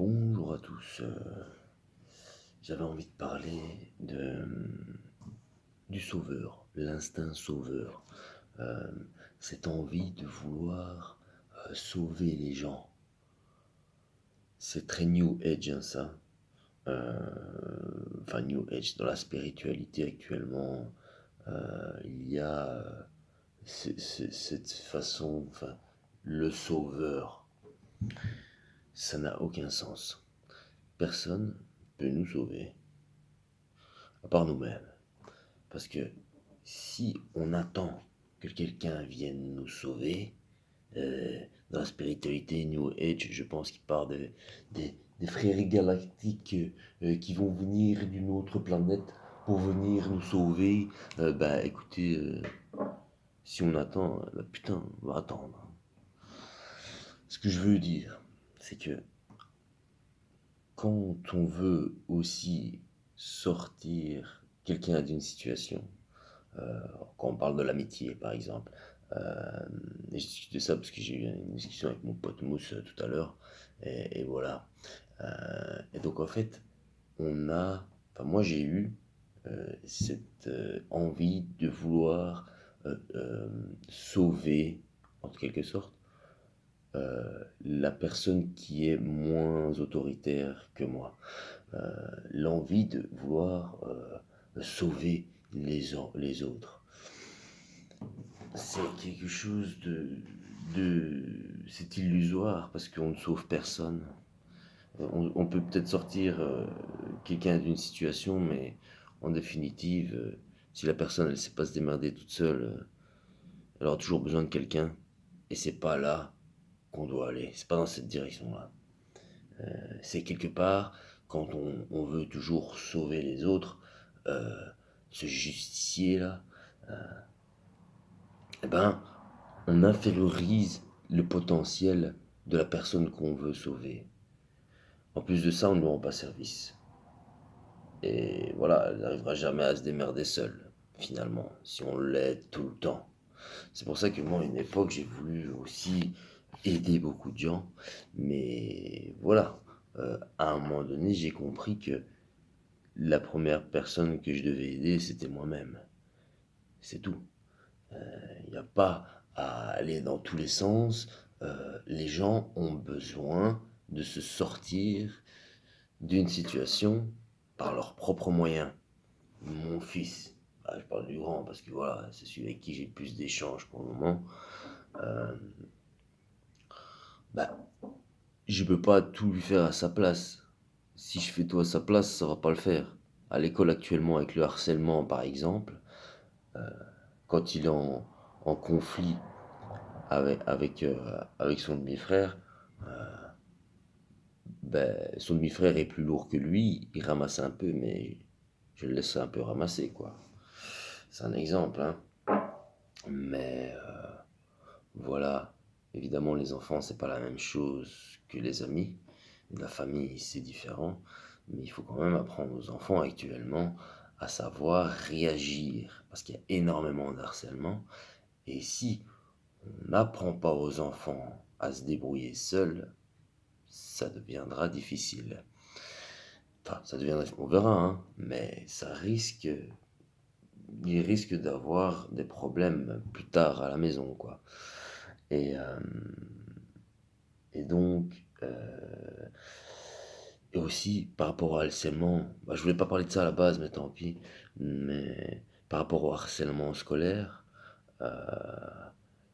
Bonjour à tous. J'avais envie de parler du sauveur, l'instinct sauveur, euh, cette envie de vouloir sauver les gens. C'est très New Age, hein, ça. Euh, enfin, New Age, dans la spiritualité actuellement, il y a cette façon, enfin, le sauveur. Ça n'a aucun sens. Personne peut nous sauver, à part nous-mêmes. Parce que si on attend que quelqu'un vienne nous sauver, dans la spiritualité New Age, je pense qu'il parle des frères galactiques qui vont venir d'une autre planète pour venir nous sauver. Écoutez, si on attend, putain, on va attendre. Ce que je veux dire, c'est que quand on veut aussi sortir quelqu'un d'une situation, quand on parle de l'amitié par exemple. Et je discute de ça parce que j'ai eu une discussion avec mon pote Mousse tout à l'heure. Et voilà. Et donc en fait, moi j'ai eu cette envie de vouloir sauver, en quelque sorte, la personne qui est moins autoritaire que moi. L'envie de vouloir sauver les autres. C'est quelque chose c'est illusoire parce qu'on ne sauve personne. On peut peut-être sortir quelqu'un d'une situation, mais en définitive, si la personne elle sait pas se démerder toute seule, elle aura toujours besoin de quelqu'un. Et c'est pas là qu'on doit aller. C'est pas dans cette direction-là. C'est quelque part quand on veut toujours sauver les autres, euh, ce justicier là, eh ben, on infériorise le potentiel de la personne qu'on veut sauver. En plus de ça, on ne lui rend pas service. Et voilà, elle n'arrivera jamais à se démerder seule, finalement, si on l'aide tout le temps. C'est pour ça que moi, à une époque, j'ai voulu aussi aider beaucoup de gens. Mais voilà, à un moment donné, j'ai compris que la première personne que je devais aider, c'était moi-même. C'est tout. Il n'y a pas à aller dans tous les sens. Les gens ont besoin de se sortir d'une situation par leurs propres moyens. Mon fils, je parle du grand parce que voilà, c'est celui avec qui j'ai le plus d'échanges pour le moment. Euh, bah, je peux pas tout lui faire à sa place. Si je fais tout à sa place, ça va pas le faire. À l'école actuellement, avec le harcèlement par exemple, quand il est en conflit avec son demi-frère, son demi-frère est plus lourd que lui, il ramasse un peu, mais je le laisse un peu ramasser, quoi. C'est un exemple, hein. Mais voilà, évidemment, les enfants, c'est pas la même chose que les amis. La famille, c'est différent. Mais il faut quand même apprendre aux enfants actuellement à savoir réagir. Parce qu'il y a énormément de harcèlement. Et si on n'apprend pas aux enfants à se débrouiller seuls, ça deviendra difficile. Enfin, ça deviendra, on verra, hein, mais il risque d'avoir des problèmes plus tard à la maison, quoi. Et, euh, et donc, et aussi par rapport au harcèlement, je voulais pas parler de ça à la base, mais tant pis, mais par rapport au harcèlement scolaire,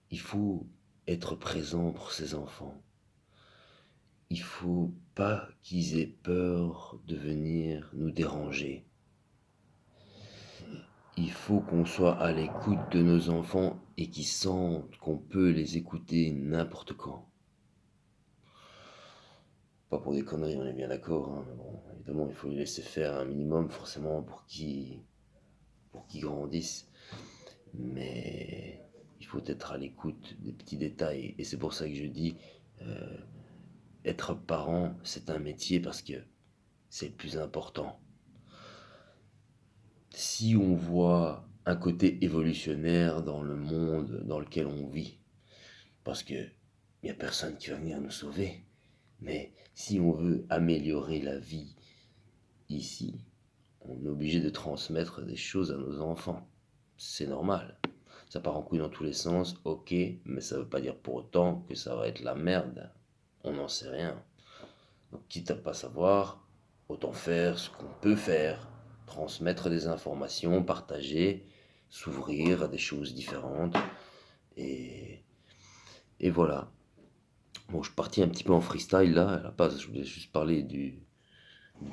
il faut être présent pour ses enfants. Il faut pas qu'ils aient peur de venir nous déranger. Il faut qu'on soit à l'écoute de nos enfants et qu'ils sentent qu'on peut les écouter n'importe quand. Pas pour des conneries, on est bien d'accord, hein, mais bon, évidemment, il faut les laisser faire un minimum forcément pour qu'ils grandissent. Mais il faut être à l'écoute des petits détails. Et c'est pour ça que je dis, être parent, c'est un métier parce que c'est le plus important. Si on voit un côté évolutionnaire dans le monde dans lequel on vit, parce que il n'y a personne qui va venir nous sauver, mais Si on veut améliorer la vie ici, on est obligé de transmettre des choses à nos enfants. C'est normal. Ça part en couille dans tous les sens, ok, mais ça veut pas dire pour autant que ça va être la merde. On n'en sait rien. Donc, quitte à pas savoir, autant faire ce qu'on peut faire, transmettre des informations, partager, s'ouvrir à des choses différentes. Et, et voilà. Bon, je suis parti un petit peu en freestyle là. À la base, je voulais juste parler du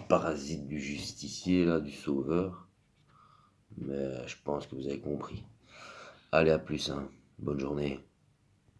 parasite, du justicier, là, du sauveur. Mais je pense que vous avez compris. Allez, à plus, hein. Bonne journée.